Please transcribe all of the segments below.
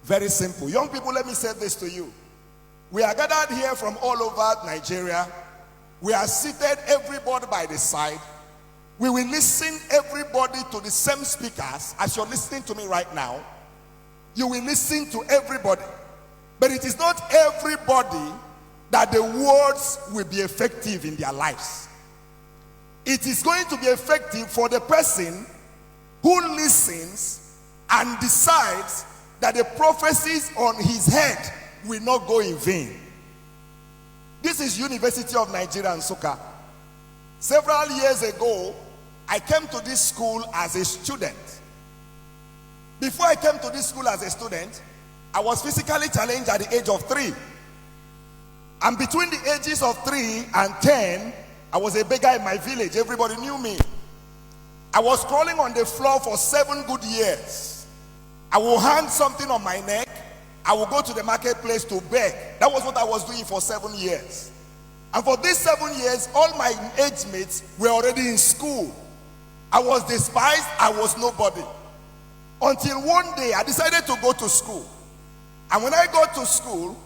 Very simple. Young people, let me say this to you. We are gathered here from all over Nigeria. We are seated, everybody by the side. We will listen, everybody, to the same speakers as you're listening to me right now. You will listen to everybody. But it is not everybody that the words will be effective in their lives. It is going to be effective for the person who listens and decides that the prophecies on his head will not go in vain. This is University of Nigeria and Nsukka. Several years ago, I came to this school as a student. Before I came to this school as a student, I was physically challenged at the age of 3. And between the ages of 3 and 10, I was a beggar in my village. Everybody knew me. I was crawling on the floor for 7 good years. I will hang something on my neck. I will go to the marketplace to beg. That was what I was doing for 7 years. And for these 7 years, all my age mates were already in school. I was despised. I was nobody. Until one day, I decided to go to school. And when I got to school,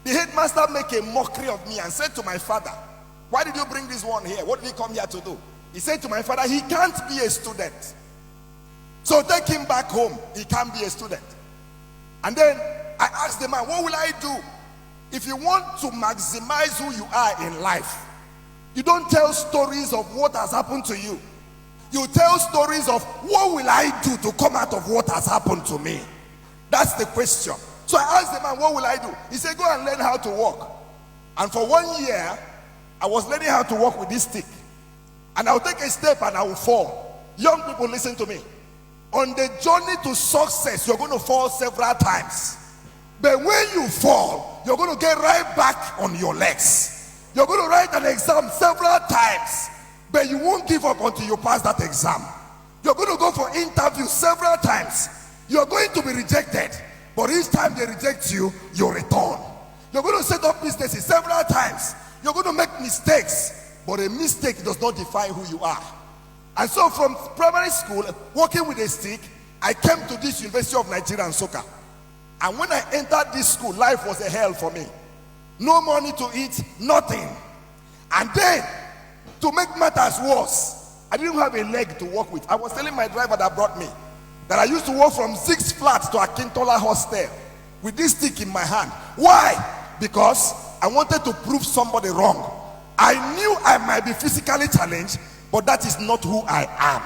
the headmaster made a mockery of me and said to my father, "Why did you bring this one here? What did he come here to do?" He said to my father, "He can't be a student. So take him back home. He can't be a student." And then I asked the man, "What will I do?" If you want to maximize who you are in life, you don't tell stories of what has happened to you. You tell stories of what will I do to come out of what has happened to me. That's the question. So I asked the man, "What will I do?" He said, "Go and learn how to walk." And for 1 year, I was learning how to walk with this stick. And I'll take a step and I will fall. Young people, listen to me. On the journey to success, you're going to fall several times. But when you fall, you're going to get right back on your legs. You're going to write an exam several times, but you won't give up until you pass that exam. You're going to go for interviews several times. You're going to be rejected, but each time they reject you, you return. You're going to set up businesses several times. You're going to make mistakes, but a mistake does not define who you are. And so from primary school, working with a stick, I came to this University of Nigeria and Nsukka. And when I entered this school, life was a hell for me. No money to eat, nothing. And then, to make matters worse, I didn't have a leg to walk with. I was telling my driver that brought me that I used to walk from 6 flats to Akintola hostel with this stick in my hand. Why? Because I wanted to prove somebody wrong. I knew I might be physically challenged, but that is not who I am.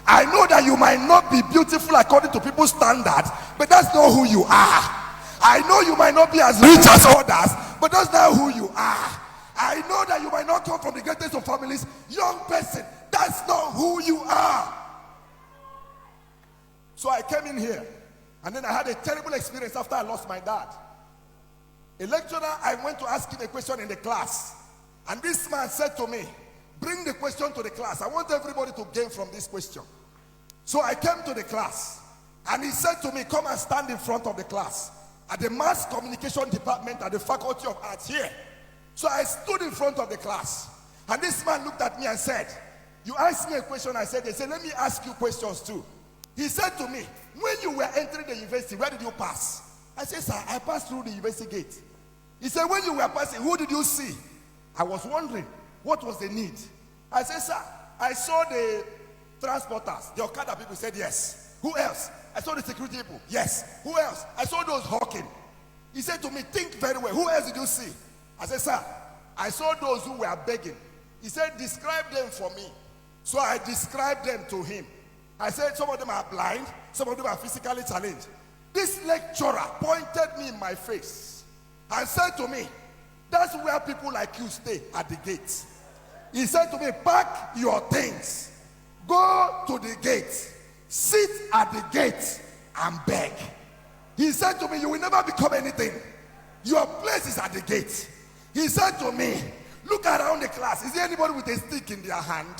I know that you might not be beautiful according to people's standards, but that's not who you are. I know you might not be as rich as others, but that's not who you are. I know that you might not come from the greatest of families. Young person, that's not who you are. So I came in here, and then I had a terrible experience after I lost my dad. A lecturer, I went to ask him a question in the class, and this man said to me, "Bring the question to the class. I want everybody to gain from this question." So I came to the class, and he said to me, "Come and stand in front of the class at the mass communication department at the Faculty of Arts here." So I stood in front of the class, and this man looked at me and said, "You asked me a question." I said, "They said, let me ask you questions too." He said to me, "When you were entering the university, where did you pass?" I said, "Sir, I passed through the university gate." He said, "When you were passing, who did you see?" I was wondering, what was the need? I said, "Sir, I saw the transporters, the Okada people." Said, "Yes." "Who else?" "I saw the security people." "Yes." "Who else?" "I saw those hawking." He said to me, "Think very well. Who else did you see?" I said, "Sir, I saw those who were begging." He said, "Describe them for me." So I described them to him. I said, "Some of them are blind, some of them are physically challenged." This lecturer pointed me in my face and said to me, "That's where people like you stay, at the gate." He said to me, "Pack your things, go to the gate, sit at the gate and beg." He said to me, "You will never become anything. Your place is at the gate." He said to me, "Look around the class. Is there anybody with a stick in their hand?"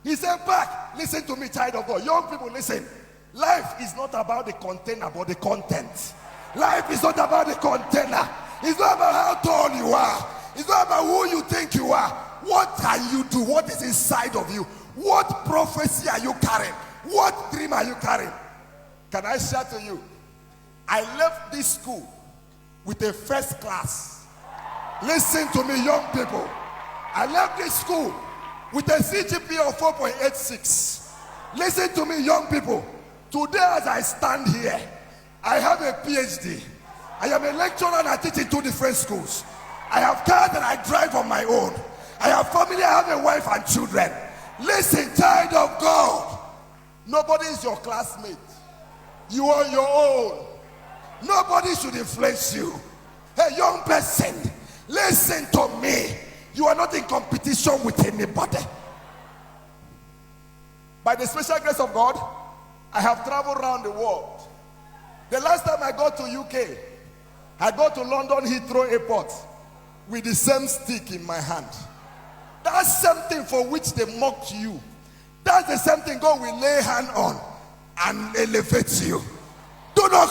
He said, "Pack." Listen to me, child of God. Young people, listen. Life is not about the container, but the content. Life is not about the container. It's not about how tall you are. It's not about who you think you are. What can you do? What is inside of you? What prophecy are you carrying? What dream are you carrying? Can I share to you? I left this school with a first class. Listen to me, young people. I left this school with a CGPA of 4.86. Listen to me, young people. Today as I stand here, I have a PhD. I am a lecturer and I teach in 2 different schools. I have cars that I drive on my own. I have family, I have a wife and children. Listen, child of God. Nobody is your classmate. You are your own. Nobody should influence you. Hey, young person, listen to me. You are not in competition with anybody. By the special grace of God, I have traveled around the world. The last time I got to UK, I got to London Heathrow Airport with the same stick in my hand. That's something for which they mocked you. That's the same thing God will lay hand on and elevate you. Do not